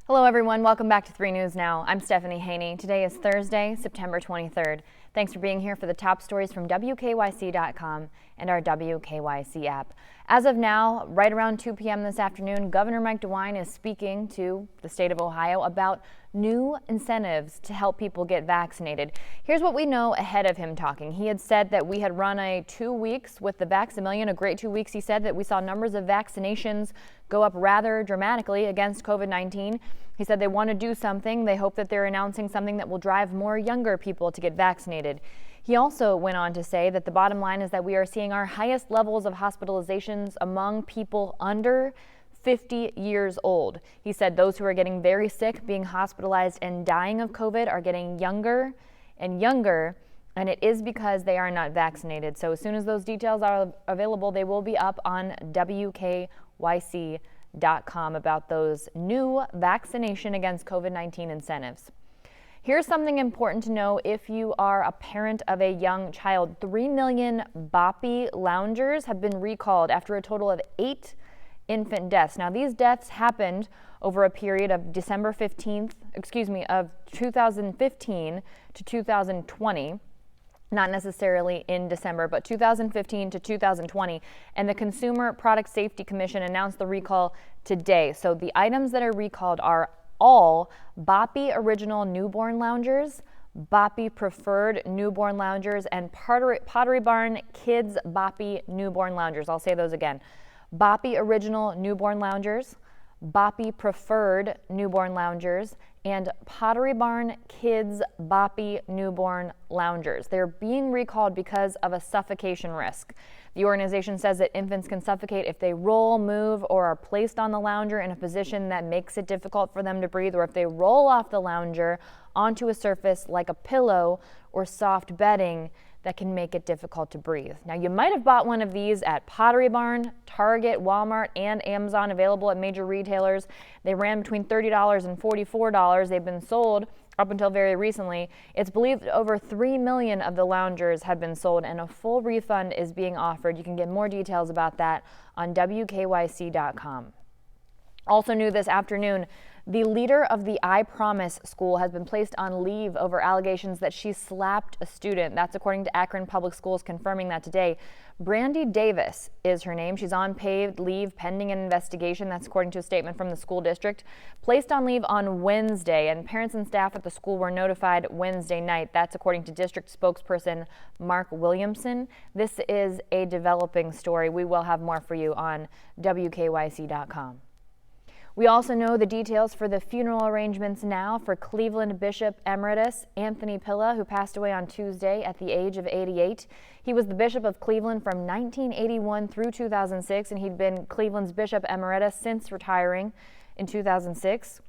Hello everyone, welcome back to 3 News Now. I'm Stephanie Haney. Today is Thursday, September 23rd. Thanks for being here for the top stories from WKYC.com and our WKYC app. As of now, right around 2 p.m. this afternoon, Governor Mike DeWine is speaking to the state of Ohio about new incentives to help people get vaccinated. Here's what we know ahead of him talking. He had said that we had run a 2 weeks with the Vax-A-Million, a great 2 weeks. He said that we saw numbers of vaccinations go up rather dramatically against COVID-19. He said they want to do something. They hope that they're announcing something that will drive more younger people to get vaccinated. He also went on to say that the bottom line is that we are seeing our highest levels of hospitalizations among people under 50 years old. He said those who are getting very sick, being hospitalized and dying of COVID are getting younger and younger, and it is because they are not vaccinated. So as soon as those details are available, they will be up on WKYC.com about those new vaccination against COVID-19 incentives. Here's something important to know if you are a parent of a young child. 3 million Boppy loungers have been recalled after a total of 8 infant deaths. Now, these deaths happened over a period of of 2015 to 2020. Not necessarily in December, but 2015 to 2020. And the Consumer Product Safety Commission announced the recall today. So the items that are recalled are all Boppy Original Newborn Loungers, Boppy Preferred Newborn Loungers, and Pottery Barn Kids Boppy Newborn Loungers. I'll say those again. Boppy Original Newborn Loungers, Boppy Preferred Newborn Loungers, and Pottery Barn Kids Boppy Newborn Loungers. They're being recalled because of a suffocation risk. The organization says that infants can suffocate if they roll, move, or are placed on the lounger in a position that makes it difficult for them to breathe, or if they roll off the lounger onto a surface like a pillow or soft bedding that can make it difficult to breathe. Now, you might have bought one of these at Pottery Barn, Target, Walmart, and Amazon, available at major retailers. They ran between $30 and $44. They've been sold up until very recently. It's believed that over 3 million of the loungers have been sold, and a full refund is being offered. You can get more details about that on WKYC.com. Also new this afternoon, the leader of the IPromise school has been placed on leave over allegations that she slapped a student. That's according to Akron Public Schools, confirming that today. Brandy Davis is her name. She's on paid leave pending an investigation. That's according to a statement from the school district. Placed on leave on Wednesday, and parents and staff at the school were notified Wednesday night. That's according to district spokesperson Mark Williamson. This is a developing story. We will have more for you on WKYC.com. We also know the details for the funeral arrangements now for Cleveland Bishop Emeritus Anthony Pilla, who passed away on Tuesday at the age of 88. He was the Bishop of Cleveland from 1981 through 2006, and he'd been Cleveland's Bishop Emeritus since retiring in 2006.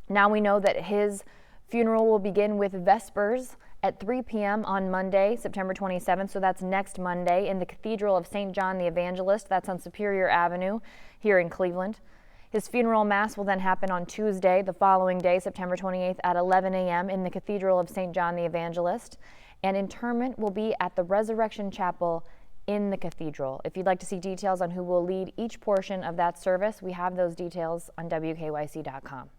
Now we know that his funeral will begin with Vespers at 3 p.m. on Monday, September 27th, so that's next Monday, in the Cathedral of St. John the Evangelist. That's on Superior Avenue here in Cleveland. His funeral mass will then happen on Tuesday, the following day, September 28th at 11 a.m. in the Cathedral of St. John the Evangelist. And interment will be at the Resurrection Chapel in the cathedral. If you'd like to see details on who will lead each portion of that service, we have those details on WKYC.com.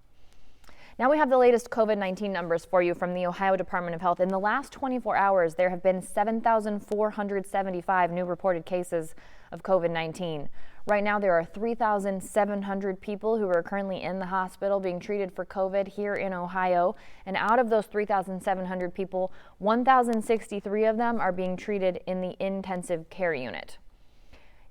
Now we have the latest COVID-19 numbers for you from the Ohio Department of Health. In the last 24 hours, there have been 7,475 new reported cases of COVID-19. Right now, there are 3,700 people who are currently in the hospital being treated for COVID here in Ohio. And out of those 3,700 people, 1,063 of them are being treated in the intensive care unit.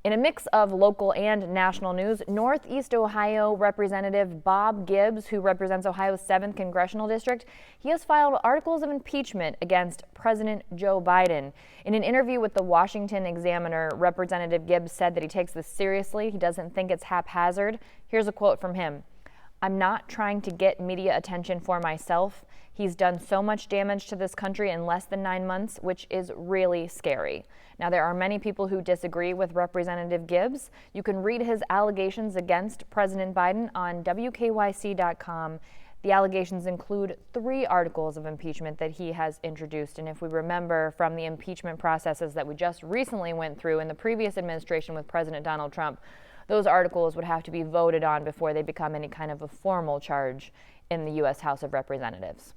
In a mix of local and national news, Northeast Ohio Representative Bob Gibbs, who represents Ohio's 7th Congressional District, he has filed articles of impeachment against President Joe Biden. In an interview with the Washington Examiner, Representative Gibbs said that he takes this seriously. He doesn't think it's haphazard. Here's a quote from him. "I'm not trying to get media attention for myself. He's done so much damage to this country in less than 9 months, which is really scary." Now, there are many people who disagree with Representative Gibbs. You can read his allegations against President Biden on WKYC.com. The allegations include 3 articles of impeachment that he has introduced. And if we remember from the impeachment processes that we just recently went through in the previous administration with President Donald Trump, those articles would have to be voted on before they become any kind of a formal charge in the U.S. House of Representatives.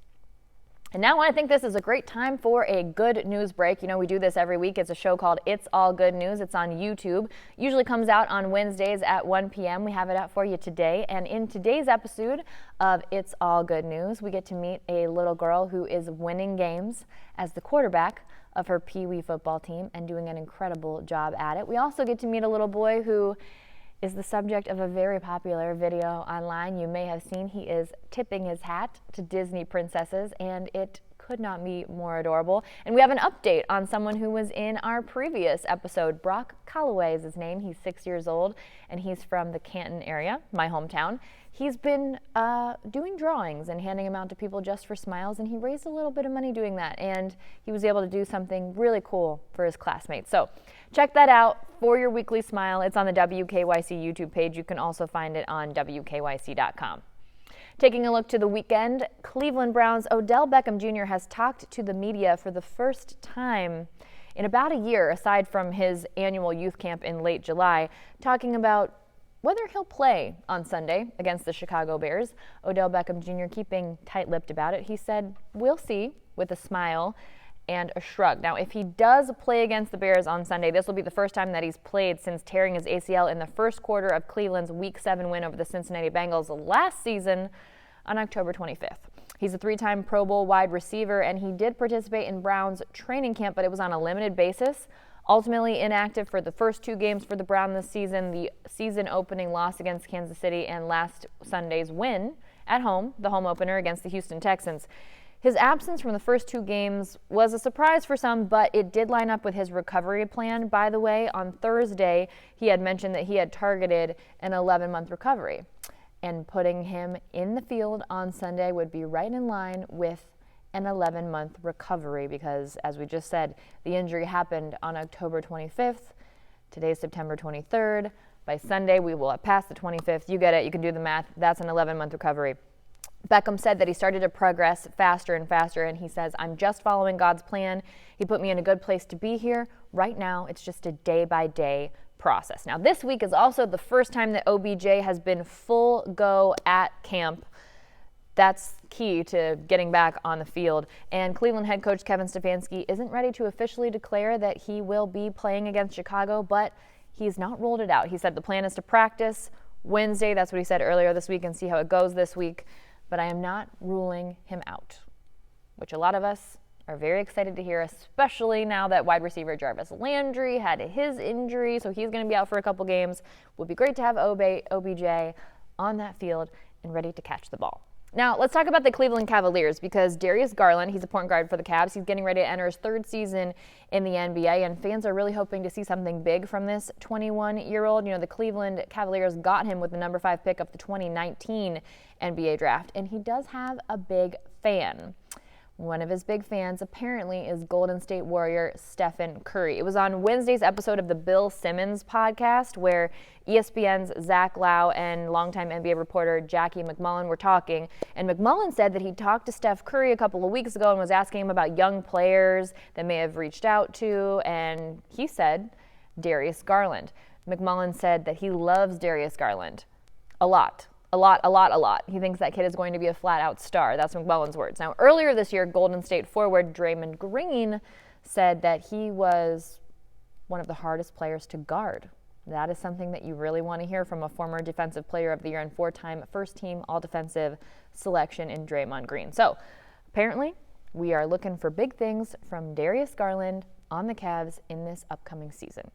And now I think this is a great time for a good news break. You know, we do this every week. It's a show called It's All Good News. It's on YouTube. Usually comes out on Wednesdays at 1 p.m. We have it out for you today. And in today's episode of It's All Good News, we get to meet a little girl who is winning games as the quarterback of her Pee Wee football team and doing an incredible job at it. We also get to meet a little boy who is the subject of a very popular video online. You may have seen he is tipping his hat to Disney princesses, and it could not be more adorable. And we have an update on someone who was in our previous episode. Brock Calloway is his name. He's 6 years old, and he's from the Canton area, my hometown. He's been doing drawings and handing them out to people just for smiles, and he raised a little bit of money doing that, and he was able to do something really cool for his classmates. So check that out for your weekly smile. It's on the WKYC YouTube page. You can also find it on WKYC.com. Taking a look to the weekend, Cleveland Browns' Odell Beckham Jr. has talked to the media for the first time in about a year, aside from his annual youth camp in late July, talking about whether he'll play on Sunday against the Chicago Bears. Odell Beckham Jr. keeping tight-lipped about it. He said, "We'll see," with a smile and a shrug. Now, if he does play against the Bears on Sunday, this will be the first time that he's played since tearing his ACL in the first quarter of Cleveland's Week 7 win over the Cincinnati Bengals last season on October 25th. He's a three-time Pro Bowl wide receiver, and he did participate in Browns training camp, but it was on a limited basis. Ultimately inactive for the first two games for the Browns this season, the season-opening loss against Kansas City and last Sunday's win at home, the home opener against the Houston Texans. His absence from the first two games was a surprise for some, but it did line up with his recovery plan. By the way, on Thursday, he had mentioned that he had targeted an 11-month recovery, and putting him in the field on Sunday would be right in line with an 11-month recovery because, as we just said, the injury happened on October 25th. Today's September 23rd. By Sunday, we will have passed the 25th. You get it. You can do the math. That's an 11-month recovery. Beckham said that he started to progress faster and faster, and he says, "I'm just following God's plan. He put me in a good place to be here. Right now, it's just a day-by-day process." Now, this week is also the first time that OBJ has been full go at camp. That's key to getting back on the field. And Cleveland head coach Kevin Stefanski isn't ready to officially declare that he will be playing against Chicago, but he's not ruled it out. He said the plan is to practice Wednesday. That's what he said earlier this week, and see how it goes this week. But I am not ruling him out, which a lot of us are very excited to hear, especially now that wide receiver Jarvis Landry had his injury, so he's going to be out for a couple games. Would be great to have OBJ on that field and ready to catch the ball. Now, let's talk about the Cleveland Cavaliers because Darius Garland, he's a point guard for the Cavs. He's getting ready to enter his third season in the NBA, and fans are really hoping to see something big from this 21-year-old. You know, the Cleveland Cavaliers got him with the number 5 pick of the 2019 NBA draft, and he does have a big fan. One of his big fans apparently is Golden State Warrior Stephen Curry. It was on Wednesday's episode of the Bill Simmons podcast where ESPN's Zach Lau and longtime NBA reporter Jackie McMullen were talking. And McMullen said that he talked to Steph Curry a couple of weeks ago and was asking him about young players that may have reached out to. And he said Darius Garland. McMullen said that he loves Darius Garland a lot. A lot. He thinks that kid is going to be a flat-out star. That's McMullen's words. Now, earlier this year, Golden State forward Draymond Green said that he was one of the hardest players to guard. That is something that you really want to hear from a former Defensive Player of the Year and 4-time first-team All-Defensive selection in Draymond Green. So, apparently, we are looking for big things from Darius Garland on the Cavs in this upcoming season.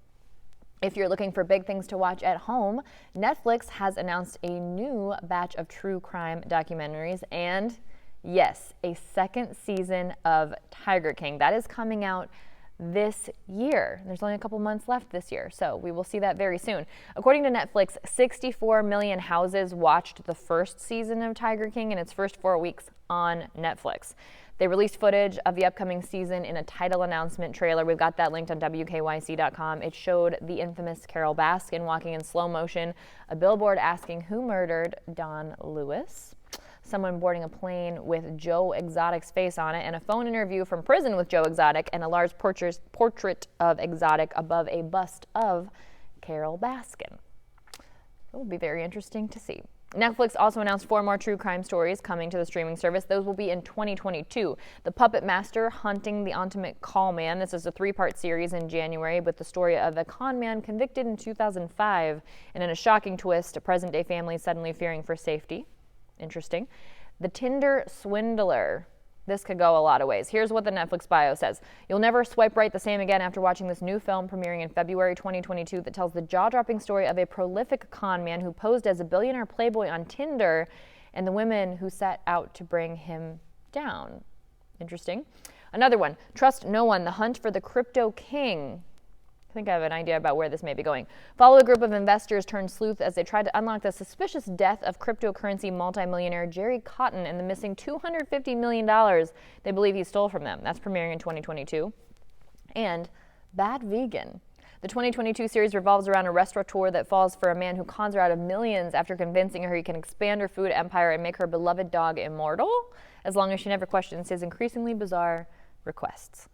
If you're looking for big things to watch at home, Netflix has announced a new batch of true crime documentaries and, yes, a second season of Tiger King. That is coming out this year. There's only a couple months left this year, so we will see that very soon. According to Netflix, 64 million houses watched the first season of Tiger King in its first 4 weeks on Netflix. They released footage of the upcoming season in a title announcement trailer. We've got that linked on WKYC.com. It showed the infamous Carol Baskin walking in slow motion, a billboard asking who murdered Don Lewis, someone boarding a plane with Joe Exotic's face on it, and a phone interview from prison with Joe Exotic, and a large portrait of Exotic above a bust of Carol Baskin. It will be very interesting to see. Netflix also announced 4 more true crime stories coming to the streaming service. Those will be in 2022. The Puppet Master, Hunting the Ultimate Call Man. This is a 3-part series in January with the story of a con man convicted in 2005. And in a shocking twist, a present-day family suddenly fearing for safety. Interesting. The Tinder Swindler. This could go a lot of ways. Here's what the Netflix bio says. You'll never swipe right the same again after watching this new film premiering in February 2022 that tells the jaw-dropping story of a prolific con man who posed as a billionaire playboy on Tinder and the women who set out to bring him down. Interesting. Another one, Trust No One, The Hunt for the Crypto King. I think I have an idea about where this may be going. Follow a group of investors turned sleuth as they try to unlock the suspicious death of cryptocurrency multimillionaire Jerry Cotton and the missing $250 million they believe he stole from them. That's premiering in 2022. And Bad Vegan. The 2022 series revolves around a restaurateur that falls for a man who cons her out of millions after convincing her he can expand her food empire and make her beloved dog immortal, as long as she never questions his increasingly bizarre requests.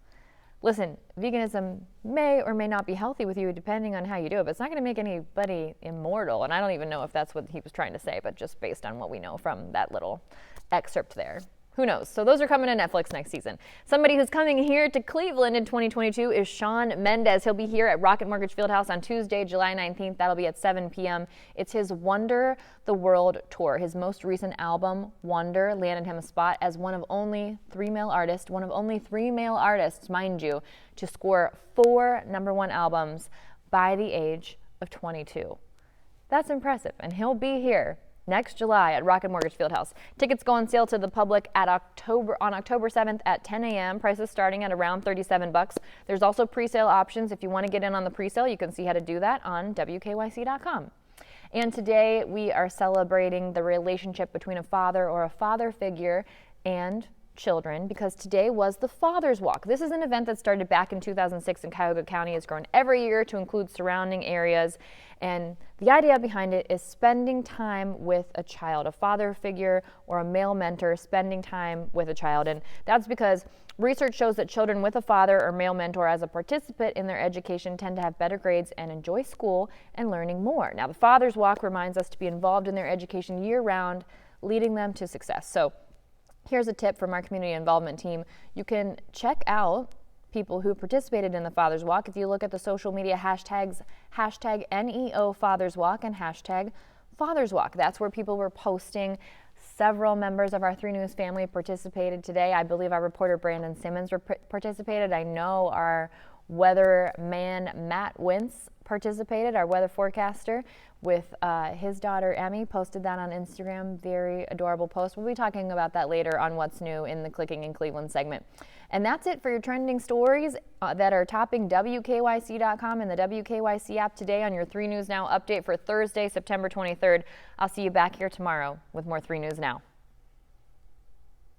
Listen, veganism may or may not be healthy with you depending on how you do it, but it's not going to make anybody immortal. And I don't even know if that's what he was trying to say, but just based on what we know from that little excerpt there. Who knows? So those are coming to Netflix next season. Somebody who's coming here to Cleveland in 2022 is Shawn Mendes. He'll be here at Rocket Mortgage Fieldhouse on Tuesday, July 19th. That'll be at 7 p.m. It's his Wonder the World tour. His most recent album, Wonder, landed him a spot as one of only 3 male artists, mind you, to score 4 #1 albums by the age of 22. That's impressive, and he'll be here next July at Rocket Mortgage Fieldhouse. Tickets go on sale to the public on October 7th at 10 a.m. Prices starting at around $37. There's also pre-sale options. If you want to get in on the pre-sale, you can see how to do that on WKYC.com. And today we are celebrating the relationship between a father or a father figure and children, because today was the Father's Walk. This is an event that started back in 2006 in Cuyahoga County. It's grown every year to include surrounding areas. And the idea behind it is spending time with a child, a father figure or a male mentor spending time with a child. And that's because research shows that children with a father or male mentor as a participant in their education tend to have better grades and enjoy school and learning more. Now, the Father's Walk reminds us to be involved in their education year-round, leading them to success. So here's a tip from our community involvement team. You can check out people who participated in the Father's Walk if you look at the social media hashtags, hashtag NEO Father's Walk and hashtag Father's Walk. That's where people were posting. Several members of our 3 News family participated today. I believe our reporter Brandon Simmons participated. I know our weather man Matt Wentz participated, our weather forecaster, with his daughter Emmy, posted that on Instagram. Very adorable post. We'll be talking about that later on What's New in the Clicking in Cleveland segment. And that's it for your trending stories that are topping WKYC.com and the WKYC app today on your 3 News Now update for Thursday, September 23rd. I'll see you back here tomorrow with more 3 News Now.